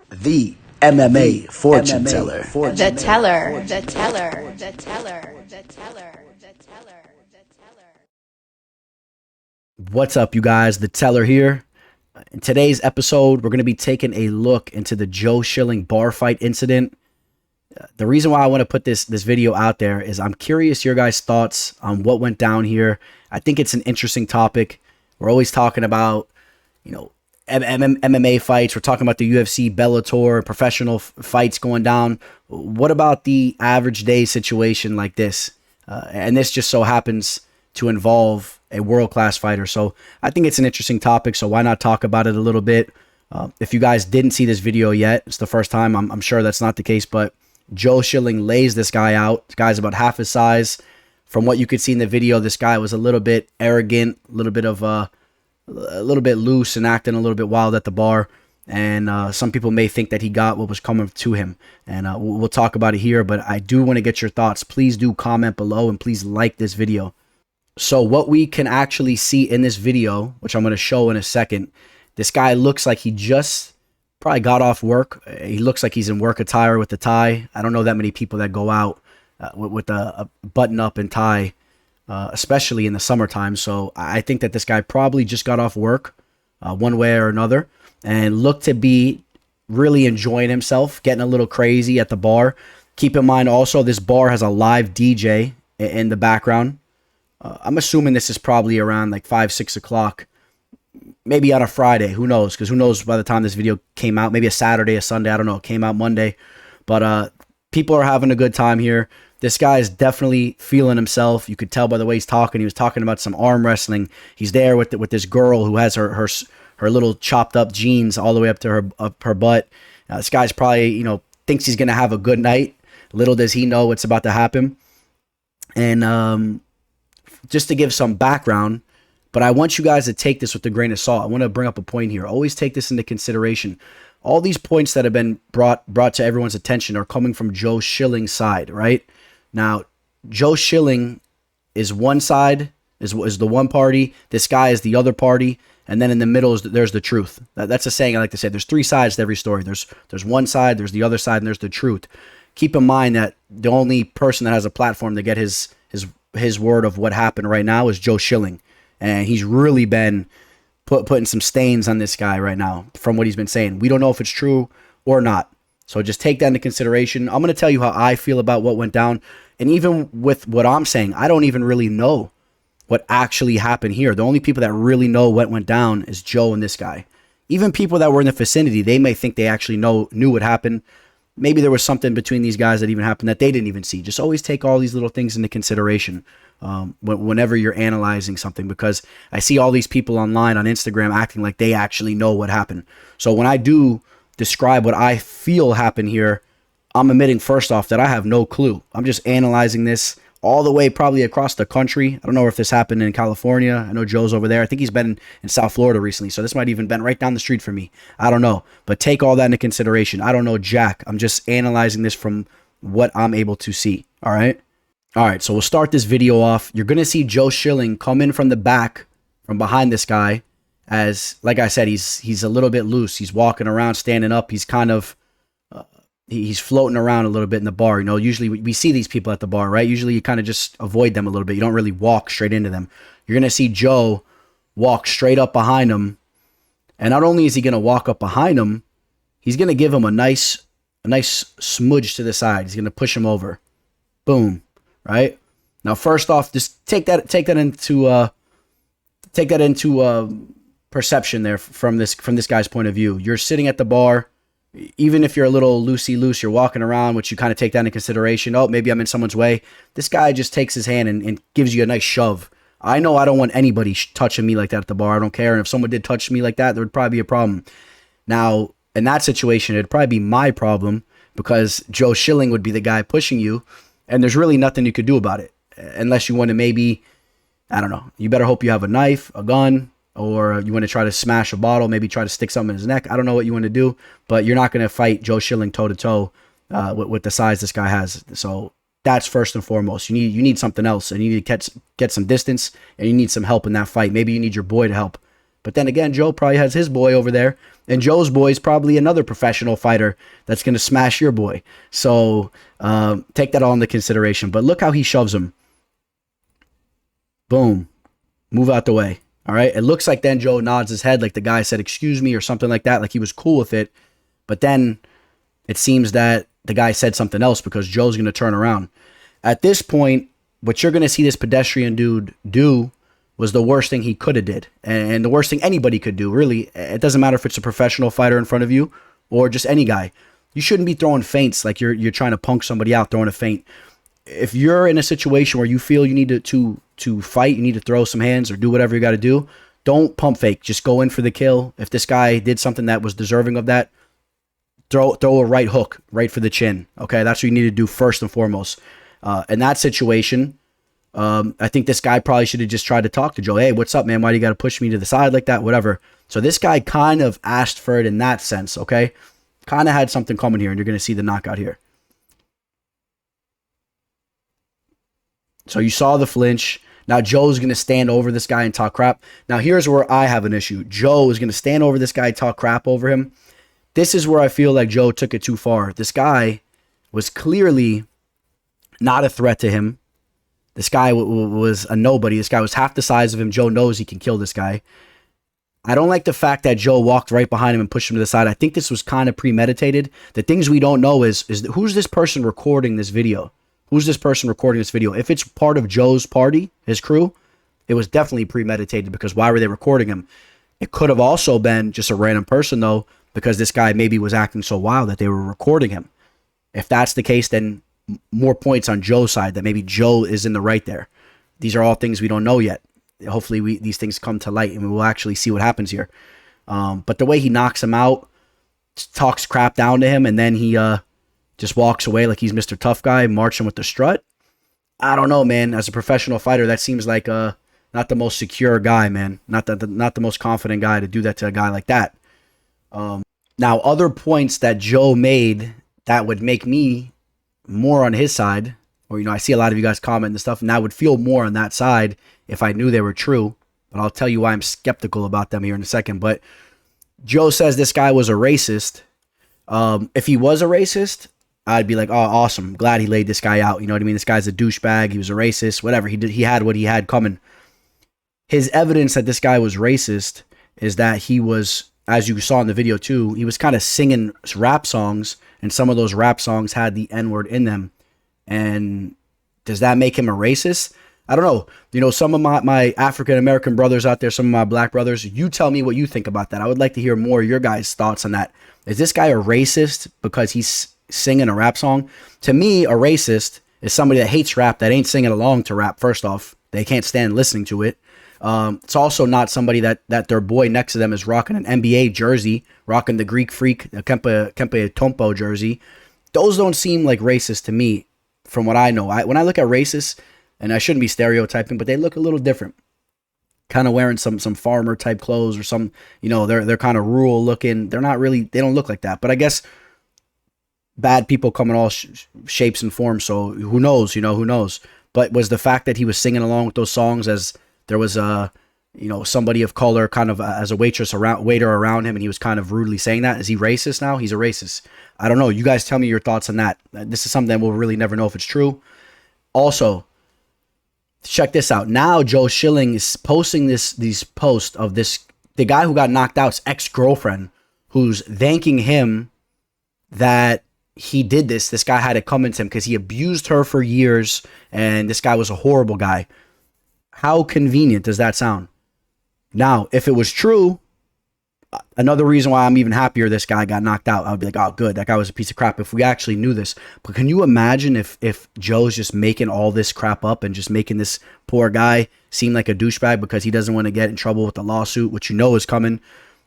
The MMA fortune teller. The teller, the teller, the teller, the teller, the teller, the teller. What's up, you guys? The teller here. In today's episode, we're going to be taking a look into the Joe Schilling bar fight incident. The reason why I want to put this video out there is I'm curious your guys' thoughts on what went down here. I think it's an interesting topic. We're always talking about, MMA fights. We're talking about the UFC, Bellator, professional fights going down. What about the average day situation like this? And this just so happens to involve a world-class fighter. So I think it's an interesting topic. So why not talk about it a little bit? If you guys didn't see this video yet, it's the first time. I'm sure that's not the case, but Joe Schilling lays this guy out. This guy's about half his size. From what you could see in the video, this guy was a little bit arrogant, a little bit loose and acting a little bit wild at the bar. And some people may think that he got what was coming to him. And we'll talk about it here, but I do want to get your thoughts. Please do comment below and please like this video. So what we can actually see in this video, which I'm going to show in a second, this guy looks like he just probably got off work. He looks like he's in work attire with the tie. I don't know that many people that go out with a button-up and tie, especially in the summertime. So I think that this guy probably just got off work one way or another and looked to be really enjoying himself, getting a little crazy at the bar. Keep in mind also, this bar has a live DJ in the background. I'm assuming this is probably around like 5, 6 o'clock, maybe on a Friday. Who knows? Because who knows by the time this video came out, maybe a Saturday, a Sunday. I don't know. It came out Monday. But people are having a good time here. This guy is definitely feeling himself. You could tell by the way he's talking. He was talking about some arm wrestling. He's there with this girl who has her little chopped up jeans all the way up to her butt. This guy's probably, thinks he's going to have a good night. Little does he know what's about to happen. And just to give some background, but I want you guys to take this with a grain of salt. I want to bring up a point here. Always take this into consideration. All these points that have been brought to everyone's attention are coming from Joe Schilling's side, right? Now, Joe Schilling is one side, is the one party. This guy is the other party. And then in the middle, there's the truth. That's a saying I like to say. There's three sides to every story. There's one side, there's the other side, and there's the truth. Keep in mind that the only person that has a platform to get his word of what happened right now is Joe Schilling. And he's really been putting some stains on this guy right now from what he's been saying. We don't know if it's true or not. So just take that into consideration. I'm going to tell you how I feel about what went down. And even with what I'm saying, I don't even really know what actually happened here. The only people that really know what went down is Joe and this guy. Even people that were in the vicinity, they may think they actually knew what happened. Maybe there was something between these guys that even happened that they didn't even see. Just always take all these little things into consideration whenever you're analyzing something, because I see all these people online on Instagram acting like they actually know what happened. So when I do describe what I feel happened here, I'm admitting first off that I have no clue. I'm just analyzing this all the way probably across the country. I don't know if this happened in California. I know Joe's over there. I think he's been in South Florida recently, so this might even been right down the street from me. I don't know, but take all that into consideration. I don't know jack. I'm just analyzing this from what I'm able to see. All right. So we'll start this video off. You're going to see Joe Schilling come in from the back, from behind this guy. As, like I said, he's a little bit loose. He's walking around, standing up. He's kind of, he's floating around a little bit in the bar. Usually we see these people at the bar, right? Usually you kind of just avoid them a little bit. You don't really walk straight into them. You're going to see Joe walk straight up behind him. And not only is he going to walk up behind him, he's going to give him a nice smudge to the side. He's going to push him over. Boom. Right? Now, first off, just take that into perception there from this guy's point of view. You're sitting at the bar. Even if you're a little loosey-loose, you're walking around, which you kind of take that into consideration. Oh, maybe I'm in someone's way. This guy just takes his hand and gives you a nice shove. I know I don't want anybody touching me like that at the bar. I don't care. And if someone did touch me like that, there would probably be a problem. Now, in that situation, it'd probably be my problem because Joe Schilling would be the guy pushing you, and there's really nothing you could do about it unless you want to maybe, I don't know, you better hope you have a knife, a gun, or you want to try to smash a bottle, maybe try to stick something in his neck. I don't know what you want to do, but you're not going to fight Joe Schilling toe-to-toe with the size this guy has. So that's first and foremost. You need something else, and you need to get some distance, and you need some help in that fight. Maybe you need your boy to help. But then again, Joe probably has his boy over there, and Joe's boy is probably another professional fighter that's going to smash your boy. So take that all into consideration. But look how he shoves him. Boom. Move out the way. All right. It looks like then Joe nods his head like the guy said, excuse me, or something like that. Like he was cool with it. But then it seems that the guy said something else because Joe's going to turn around. At this point, what you're going to see this pedestrian dude do was the worst thing he could have did. And the worst thing anybody could do, really. It doesn't matter if it's a professional fighter in front of you or just any guy. You shouldn't be throwing feints like you're trying to punk somebody out, throwing a feint. If you're in a situation where you feel you need to fight, you need to throw some hands or do whatever you got to do, don't pump fake. Just go in for the kill. If this guy did something that was deserving of that, throw a right hook right for the chin. Okay, that's what you need to do first and foremost. In that situation, I think this guy probably should have just tried to talk to Joe. Hey, what's up, man? Why do you got to push me to the side like that? Whatever. So this guy kind of asked for it in that sense, okay? Kind of had something coming here, and you're going to see the knockout here. So you saw the flinch. Now Joe's going to stand over this guy and talk crap. Now here's where I have an issue. Joe is going to stand over this guy, talk crap over him. This is where I feel like Joe took it too far. This guy was clearly not a threat to him. This guy was a nobody. This guy was half the size of him. Joe knows he can kill this guy. I don't like the fact that Joe walked right behind him and pushed him to the side. I think this was kind of premeditated. The things we don't know is who's this person recording this video? Who's this person recording this video? If it's part of Joe's party, his crew, it was definitely premeditated because why were they recording him? It could have also been just a random person, though, because this guy maybe was acting so wild that they were recording him. If that's the case, then more points on Joe's side, that maybe Joe is in the right there. These are all things we don't know yet. Hopefully these things come to light and we will actually see what happens here. But the way he knocks him out, talks crap down to him, and then he just walks away like he's Mr. Tough Guy, marching with the strut. I don't know, man. As a professional fighter, that seems like not the most secure guy, man. Not the most confident guy to do that to a guy like that. Now, other points that Joe made that would make me more on his side, or, I see a lot of you guys comment and stuff, and I would feel more on that side if I knew they were true. But I'll tell you why I'm skeptical about them here in a second. But Joe says this guy was a racist. If he was a racist, I'd be like, oh, awesome. Glad he laid this guy out. You know what I mean? This guy's a douchebag. He was a racist. Whatever. He had what he had coming. His evidence that this guy was racist is that he was, as you saw in the video too, he was kind of singing rap songs, and some of those rap songs had the N-word in them. And does that make him a racist? I don't know. Some of my African-American brothers out there, some of my black brothers, you tell me what you think about that. I would like to hear more of your guys' thoughts on that. Is this guy a racist because he's singing a rap song? To me, a racist is somebody that hates rap, that ain't singing along to rap. First off, they can't stand listening to it. It's also not somebody that their boy next to them is rocking an NBA jersey, rocking the Greek Freak, a Kempe Tompo jersey. Those don't seem like racist to me from what I know. When I look at racists, and I shouldn't be stereotyping, but they look a little different. Kind of wearing some farmer type clothes, or some, they're kind of rural looking. They don't look like that. But I guess bad people come in all shapes and forms. So who knows, who knows? But was the fact that he was singing along with those songs as there was somebody of color kind of as a waiter around him, and he was kind of rudely saying that? Is he racist now? He's a racist. I don't know. You guys tell me your thoughts on that. This is something that we'll really never know if it's true. Also, check this out. Now Joe Schilling is posting these posts of the guy who got knocked out's ex-girlfriend, who's thanking him that he did this. This guy had it coming to him because he abused her for years, and this guy was a horrible guy. How convenient does that sound? Now, if it was true, another reason why I'm even happier this guy got knocked out, I would be like, oh, good, that guy was a piece of crap if we actually knew this. But can you imagine if Joe's just making all this crap up and just making this poor guy seem like a douchebag because he doesn't want to get in trouble with the lawsuit, which is coming?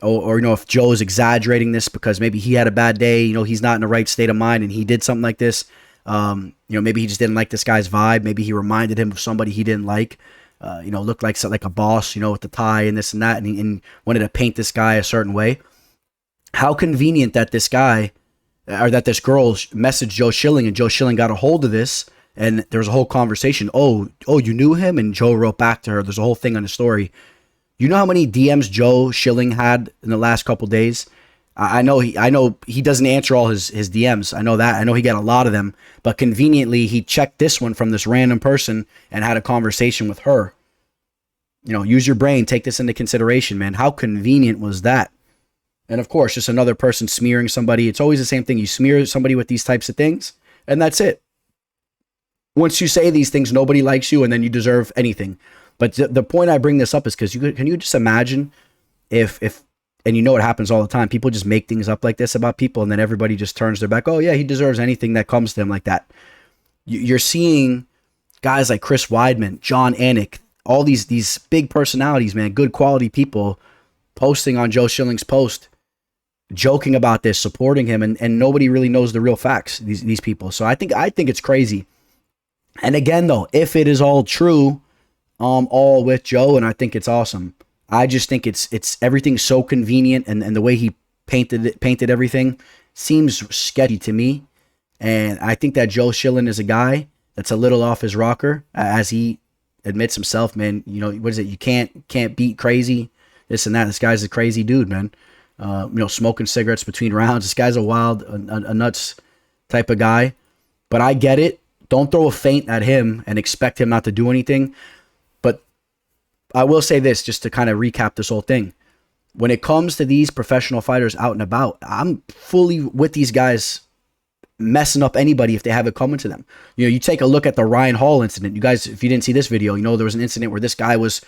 Or if Joe is exaggerating this because maybe he had a bad day, he's not in the right state of mind and he did something like this. Maybe he just didn't like this guy's vibe. Maybe he reminded him of somebody he didn't like. Looked like a boss, with the tie and this and that, and wanted to paint this guy a certain way. How convenient that this guy, or that this girl messaged Joe Schilling, and Joe Schilling got a hold of this, and there was a whole conversation. Oh, you knew him? And Joe wrote back to her. There's a whole thing on the story. You know how many DMs Joe Schilling had in the last couple days? I know he doesn't answer all his DMs. I know that. I know he got a lot of them, but conveniently he checked this one from this random person and had a conversation with her. You know, use your brain, take this into consideration, man. How convenient was that? And of course, just another person smearing somebody. It's always the same thing. You smear somebody with these types of things, and that's it. Once you say these things, nobody likes you, and then you deserve anything. But the point I bring this up is because can you just imagine if and you know it happens all the time. People just make things up like this about people, and then everybody just turns their back. Oh yeah, he deserves anything that comes to him like that. You're seeing guys like Chris Weidman, John Anik, all these big personalities, man, good quality people posting on Joe Schilling's post, joking about this, supporting him, and nobody really knows the real facts, these people. So I think it's crazy. And again, though, if it is all true, all with Joe, and I think it's awesome. I just think it's everything's so convenient, and the way he painted everything seems sketchy to me. And I think that Joe Schilling is a guy that's a little off his rocker, as he admits himself, man. You know, what is it? You can't beat crazy, this and that. This guy's a crazy dude, man. You know, smoking cigarettes between rounds. This guy's a wild, a nuts type of guy. But I get it. Don't throw a feint at him and expect him not to do anything. But I will say this, just to kind of recap this whole thing. When it comes to these professional fighters out and about, I'm fully with these guys messing up anybody if they have it coming to them. You know, you take a look at the Ryan Hall incident. You guys, if you didn't see this video, you know there was an incident where this guy was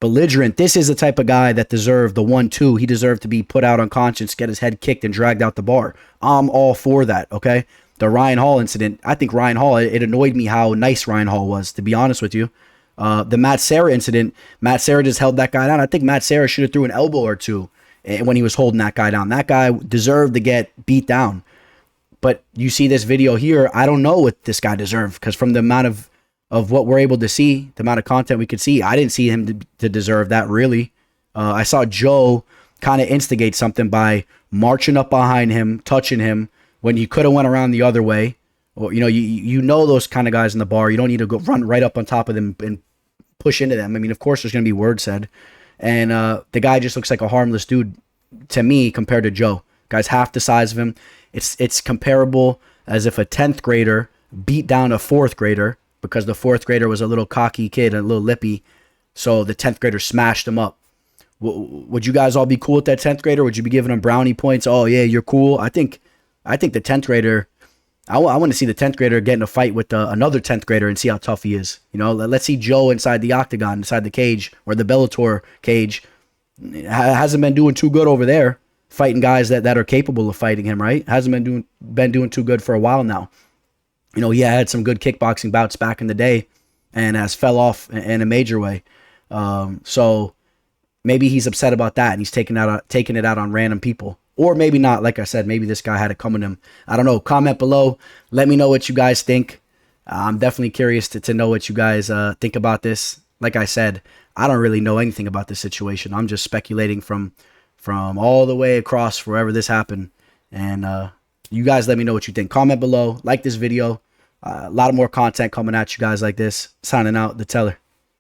belligerent. This is the type of guy that deserved the 1-2. He deserved to be put out unconscious, get his head kicked, and dragged out the bar. I'm all for that, okay? The Ryan Hall incident, I think Ryan Hall, it annoyed me how nice Ryan Hall was, to be honest with you. The Matt Serra incident, Matt Serra just held that guy down. I think Matt Serra should have threw an elbow or two when he was holding that guy down. That guy deserved to get beat down. But you see this video here, I don't know what this guy deserved, because from the amount of what we're able to see, the amount of content we could see, I didn't see him to deserve that, really. I saw Joe kind of instigate something by marching up behind him, touching him, when you could have went around the other way. Or, you know, you know those kind of guys in the bar. You don't need to go run right up on top of them and push into them. I mean, of course, there's going to be words said. And the guy just looks like a harmless dude to me compared to Joe. Guy's half the size of him. It's comparable as if a 10th grader beat down a 4th grader, because the 4th grader was a little cocky kid, a little lippy. So the 10th grader smashed him up. Would you guys all be cool with that 10th grader? Would you be giving him brownie points? Oh, yeah, you're cool. I think the 10th grader, I want to see the 10th grader get in a fight with another 10th grader and see how tough he is. You know, let's see Joe inside the octagon, inside the cage, or the Bellator cage. Hasn't been doing too good over there, fighting guys that are capable of fighting him, right? Hasn't been doing too good for a while now. You know, he had some good kickboxing bouts back in the day and has fell off in a major way. So maybe he's upset about that, and he's taking it out on random people. Or maybe not. Like I said, maybe this guy had it coming to him. I don't know. Comment below. Let me know what you guys think. I'm definitely curious to know what you guys think about this. Like I said, I don't really know anything about this situation. I'm just speculating from all the way across wherever this happened. And you guys let me know what you think. Comment below. Like this video. A lot of more content coming at you guys like this. Signing out, The Teller.